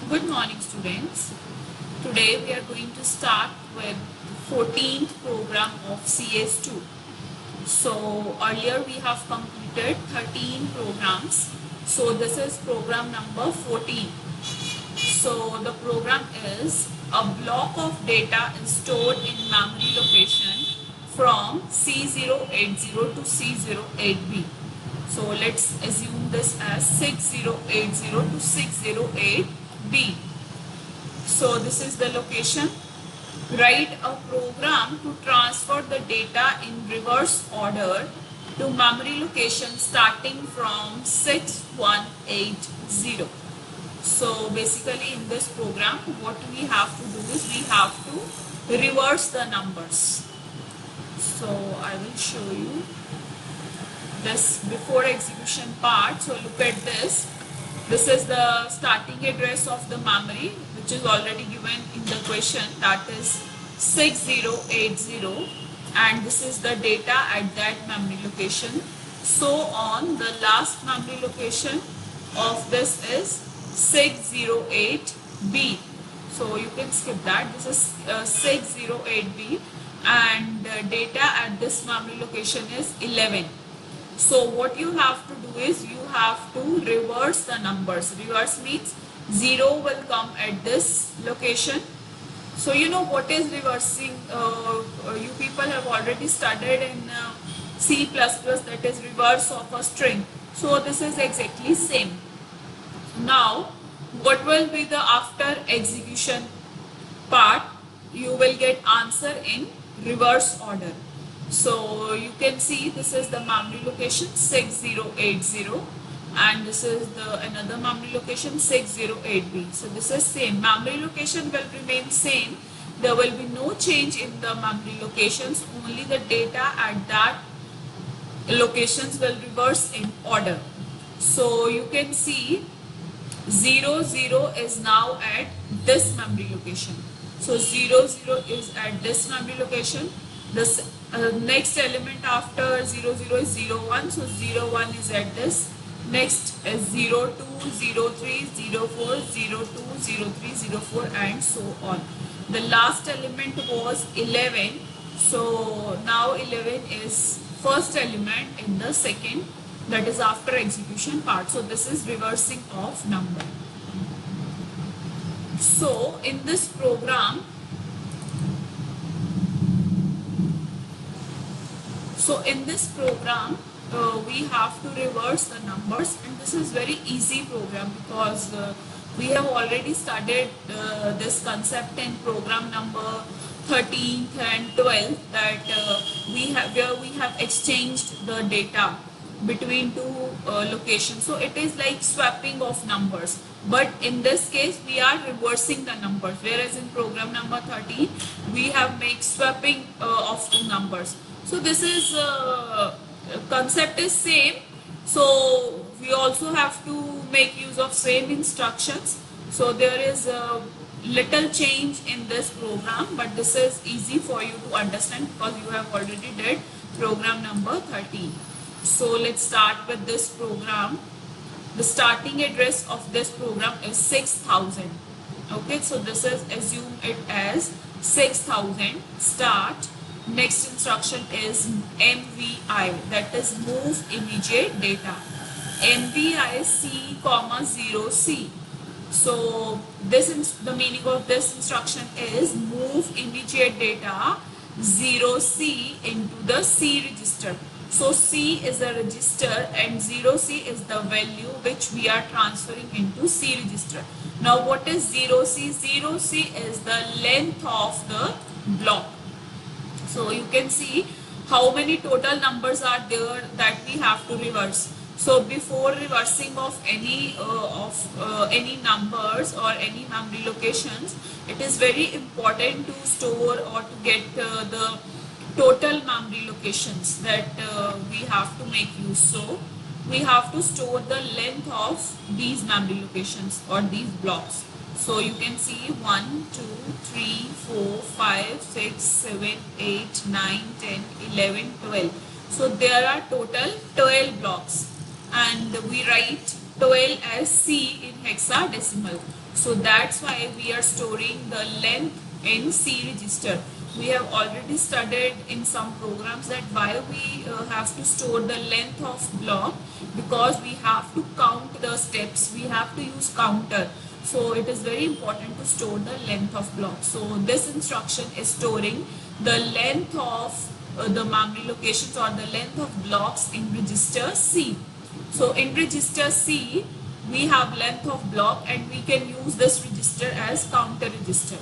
Good morning, students. Today we are going to start with 14th program of CS2. So earlier we have completed 13 programs. So this is program number 14. So the program is a block of data is stored in memory location from C080 to C08B. So let's assume this as 6080 to 608B. So this is the location. Write a program to transfer the data in reverse order to memory location starting from 6180. So basically in this program what we have to do is we have to reverse the numbers. So I will show you this before execution part. So look at this. This is the starting address of the memory which is already given in the question, that is 6080, and this is the data at that memory location. So on the last memory location of this is 608B. So you can skip that. This is 608B and data at this memory location is 11. So what you have to do is you have to reverse the numbers. Reverse means 0 will come at this location. So you know what is reversing. You people have already studied in C++, that is reverse of a string. So this is exactly same. Now what will be the after execution part? You will get answer in reverse order. So you can see this is the memory location 6080 and this is the another memory location 608B. So this is same. Memory location will remain same. There will be no change in the memory locations. Only the data at that locations will reverse in order. So you can see 00 is now at this memory location. So 00 is at this memory location. This next element after 00 is 01. So 01 is at this. Next is 02, 03, 04, 02, 03, 04 and so on. The last element was 11. So now 11 is first element in the second, that is after execution part. So this is reversing of number. So in this program, we have to reverse the numbers, and this is very easy program because we have already studied this concept in program number 13th and 12th, that where we have exchanged the data between two locations. So it is like swapping of numbers, but in this case we are reversing the numbers, whereas in program number 13 we have made swapping of two numbers. So this is concept is same. So we also have to make use of same instructions. So there is a little change in this program, but this is easy for you to understand because you have already did program number 13. So let's start with this program. The starting address of this program is 6000. Okay, so this is assume it as 6000 start. Next instruction is MVI, that is move immediate data. MVI C, 0C. So this is the meaning of this instruction is move immediate data 0C into the C register. So C is a register and 0C is the value which we are transferring into C register. Now what is 0C? 0C is the length of the block. So you can see how many total numbers are there that we have to reverse. So before reversing of any numbers or any memory locations, it is very important to store or to get the total memory locations that we have to make use. So we have to store the length of these memory locations or these blocks. So you can see 1, 2, 3, 4, 5, 6, 7, 8, 9, 10, 11, 12. So there are total 12 blocks and we write 12 as C in hexadecimal. So that's why we are storing the length in C register. We have already studied in some programs that why we have to store the length of block, because we have to count the steps, we have to use counter. So it is very important to store the length of block. So this instruction is storing the length of the memory locations or the length of blocks in register C. So in register C, we have length of block and we can use this register as counter register.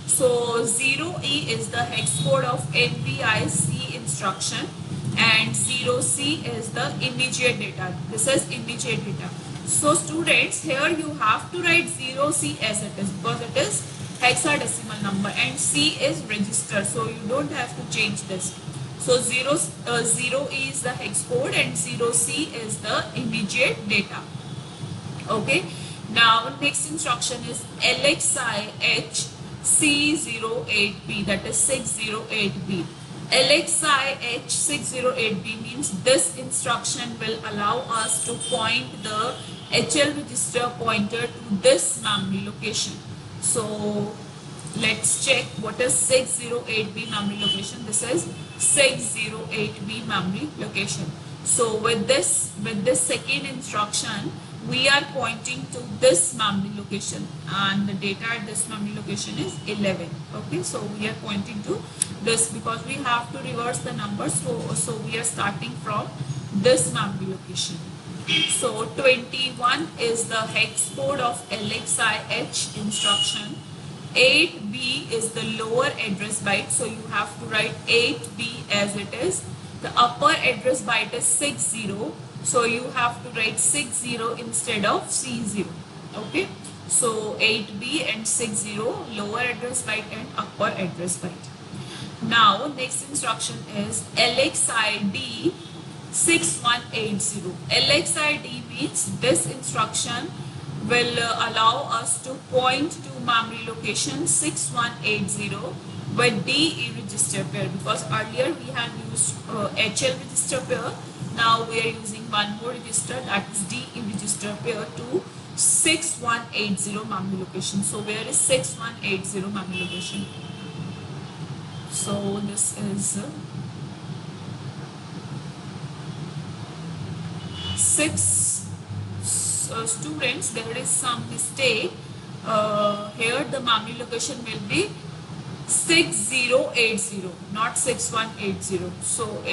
So 0E is the hex code of NVIC instruction and 0C is the immediate data. This is immediate data. So students, here you have to write 0C as it is because it is hexadecimal number and C is register, so you don't have to change this. So 0E is the hex code and 0C is the immediate data. Okay. Now next instruction is LXI H C08B, that is 608B. LXI H 608B means this instruction will allow us to point the HL register pointer to this memory location. So let's check what is 608B memory location. This is 608B memory location. So with this second instruction, we are pointing to this memory location and the data at this memory location is 11. Okay, so we are pointing to this because we have to reverse the numbers. So we are starting from this memory location. So 21 is the hex code of LXIH instruction. 8B is the lower address byte, so you have to write 8B as it is. The upper address byte is 60, so you have to write 60 instead of C0. Okay, so 8B and 60, lower address byte and upper address byte. Now next instruction is LXID 6180. LXID means this instruction will allow us to point to memory location 6180 with DE register pair, because earlier we have used HL register pair. Now we are using one more register, that is DE register pair, to 6180 memory location. So where is 6180 memory location? So this is 6 students, there is some mistake. Here the memory location will be 6080, not 6180. So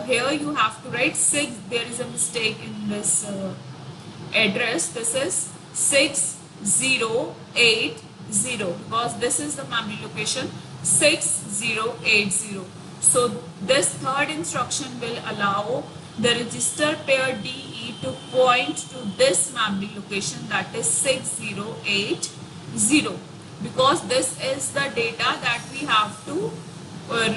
here you have to write 6. There is a mistake in this address. This is 6080 because this is the memory location 6080. So this third instruction will allow the register pair DE to point to this memory location, that is 6080, because this is the data that we have to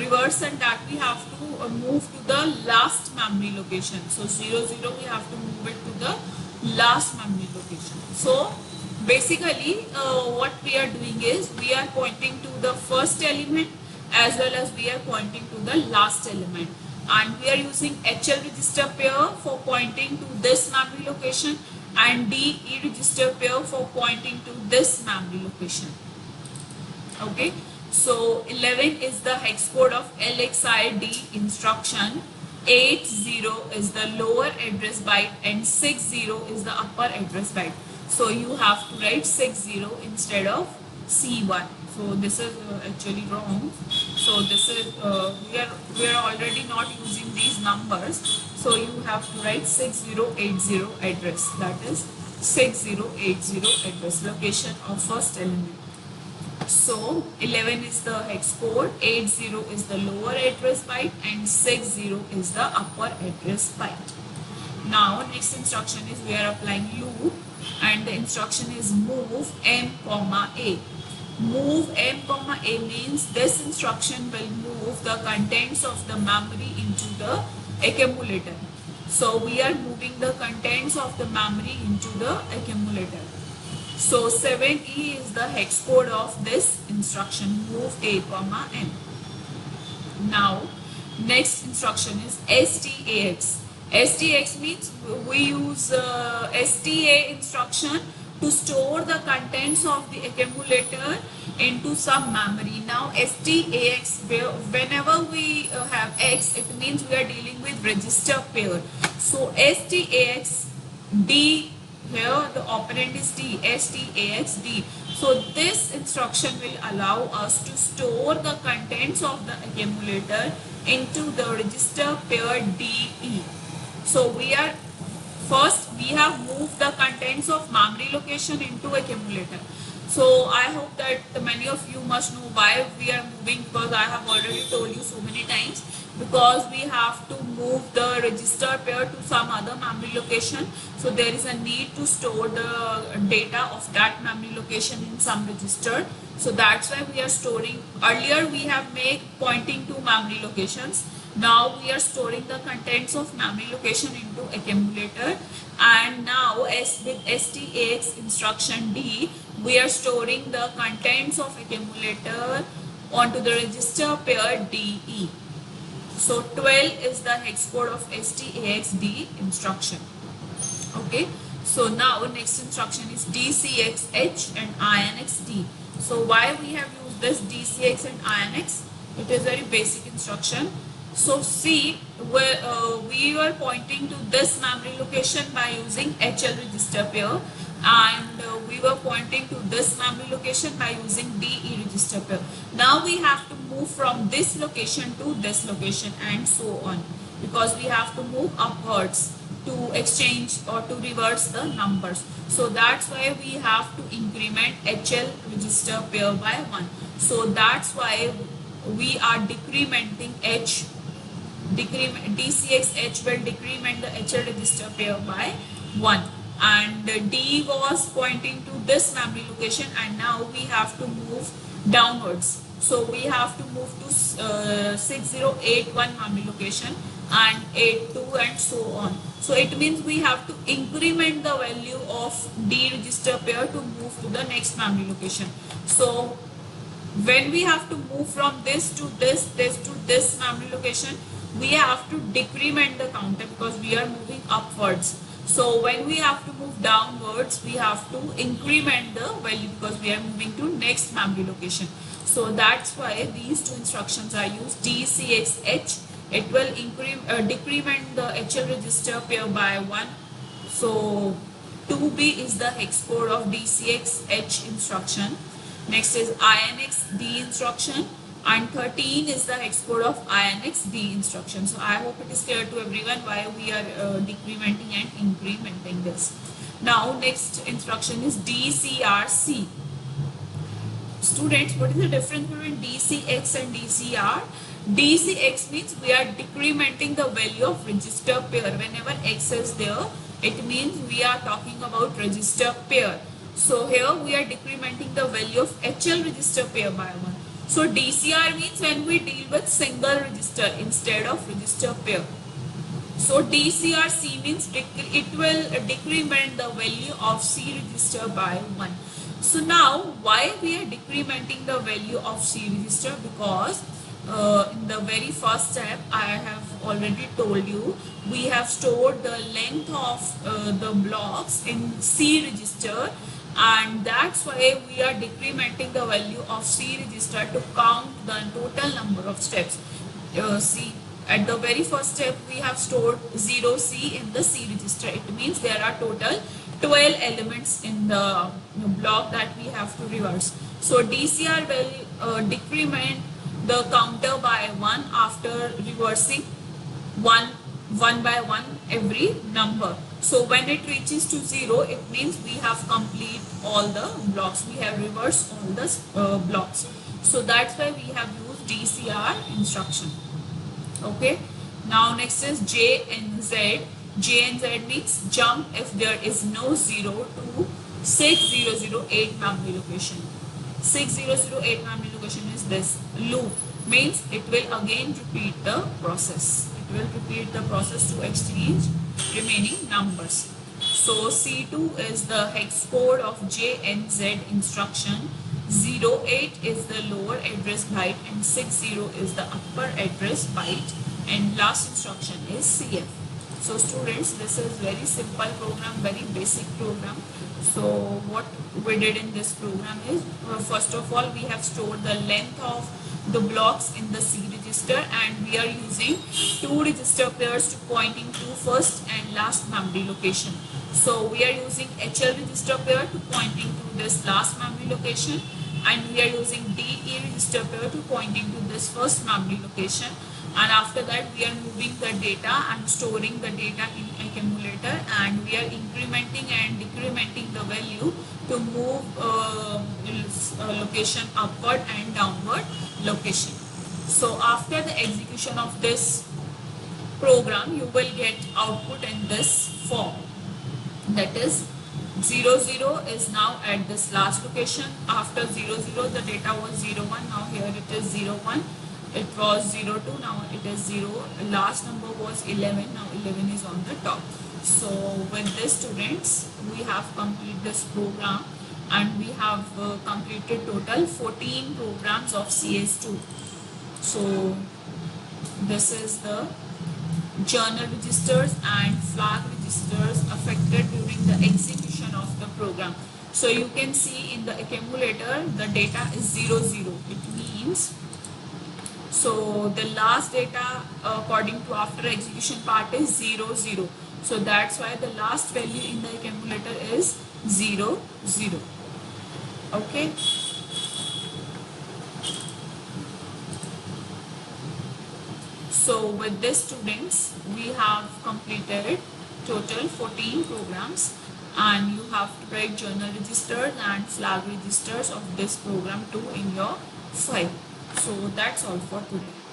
reverse and that we have to move to the last memory location. So 00 we have to move it to the last memory location. So basically what we are doing is we are pointing to the first element as well as we are pointing to the last element, and we are using HL register pair for pointing to this memory location and DE register pair for pointing to this memory location. Okay, so 11 is the hex code of LXID instruction. 80 is the lower address byte and 60 is the upper address byte. So you have to write 60 instead of C1. So this is actually wrong. So this is we are already not using these numbers. So you have to write 6080 address, that is 6080 address location of first element. So 11 is the hex code, 80 is the lower address byte and 60 is the upper address byte. Now next instruction is we are applying loop and the instruction is move M, A. Move M, A means this instruction will move the contents of the memory into the accumulator. So we are moving the contents of the memory into the accumulator. So 7E is the hex code of this instruction, move A, M. Now next instruction is STAX. STAX means we use STA instruction to to store the contents of the accumulator into some memory. Now STAX, whenever we have X, it means we are dealing with register pair. So STAX D, here the operand is D, STAX D. So this instruction will allow us to store the contents of the accumulator into the register pair DE. So we have moved the contents of memory location into accumulator. So I hope that many of you must know why we are moving, because I have already told you so many times, because we have to move the register pair to some other memory location. So there is a need to store the data of that memory location in some register. So that's why we are storing. Earlier we have made pointing to memory locations. Now we are storing the contents of memory location into accumulator, and now with STAX instruction D, we are storing the contents of accumulator onto the register pair DE. So 12 is the hex code of STAX D instruction. Okay, so now next instruction is DCX H and INX D. So why we have used this DCX and INX? It is very basic instruction. So see, we were pointing to this memory location by using HL register pair, and we were pointing to this memory location by using DE register pair. Now we have to move from this location to this location and so on, because we have to move upwards to exchange or to reverse the numbers. So that's why we have to increment HL register pair by 1. So that's why we are decrementing H. DCX H will decrement the HL register pair by 1, and D was pointing to this memory location, and now we have to move downwards. So we have to move to 6081 memory location and 82 and so on. So it means we have to increment the value of D register pair to move to the next memory location. So when we have to move from this to this to this memory location, we have to decrement the counter because we are moving upwards. So when we have to move downwards, we have to increment the value because we are moving to next memory location. So that's why these two instructions are used. DCXH, it will decrement the HL register pair by 1. So 2B is the hex code of DCXH instruction. Next is INX D instruction, and 13 is the hex code of INX D instruction. So I hope it is clear to everyone why we are decrementing and incrementing this. Now next instruction is DCRC. Students, what is the difference between DCX and DCR? DCX means we are decrementing the value of register pair. Whenever X is there, it means we are talking about register pair. So here we are decrementing the value of HL register pair by 1. So DCR means when we deal with single register instead of register pair. So DCRC means it will decrement the value of C register by 1. So now why we are decrementing the value of C register? Because in the very first step I have already told you, we have stored the length of the blocks in C register, and that's why we are decrementing the value of C register to count the total number of steps. See, at the very first step we have stored 0C in the C register. It means there are total 12 elements in the block that we have to reverse. So DCR will decrement the counter by 1 after reversing one by one every number. So when it reaches to 0, it means we have complete all the blocks. We have reversed all the blocks. So that's why we have used DCR instruction. Okay. Now next is JNZ. JNZ means jump if there is no 0 to 6008 memory location. 6008 memory location is this loop. Means it will again repeat the process. It will repeat the process to exchange remaining numbers. So C2 is the hex code of JNZ instruction. 08 is the lower address byte and 60 is the upper address byte, and last instruction is CF. So students, this is very simple program, very basic program. So what we did in this program is, first of all, we have stored the length of the blocks in the C register, and we are using two register pairs to pointing to first and last memory location. So we are using HL register pair to pointing to this last memory location, and we are using DE register pair to pointing to this first memory location. And after that we are moving the data and storing the data in accumulator, and we are incrementing and decrementing the value to move location upward and downward location. So after the execution of this program, you will get output in this form, that is 0 0 is now at this last location. After 0 0 the data was 0 1, now here it is 0 1, it was 0 2, now it is 0, last number was 11, now 11 is on the top. So with this, students, we have completed this program, and we have completed total 14 programs of CS2. So this is the journal registers and flag registers affected during the execution of the program. So you can see in the accumulator the data is 0 0. It means, so the last data according to after execution part is 0 0. So that's why the last value in the accumulator is 0 0. Okay. So with this, students, we have completed total 14 programs, and you have to write journal registers and flag registers of this program too in your file. So that's all for today.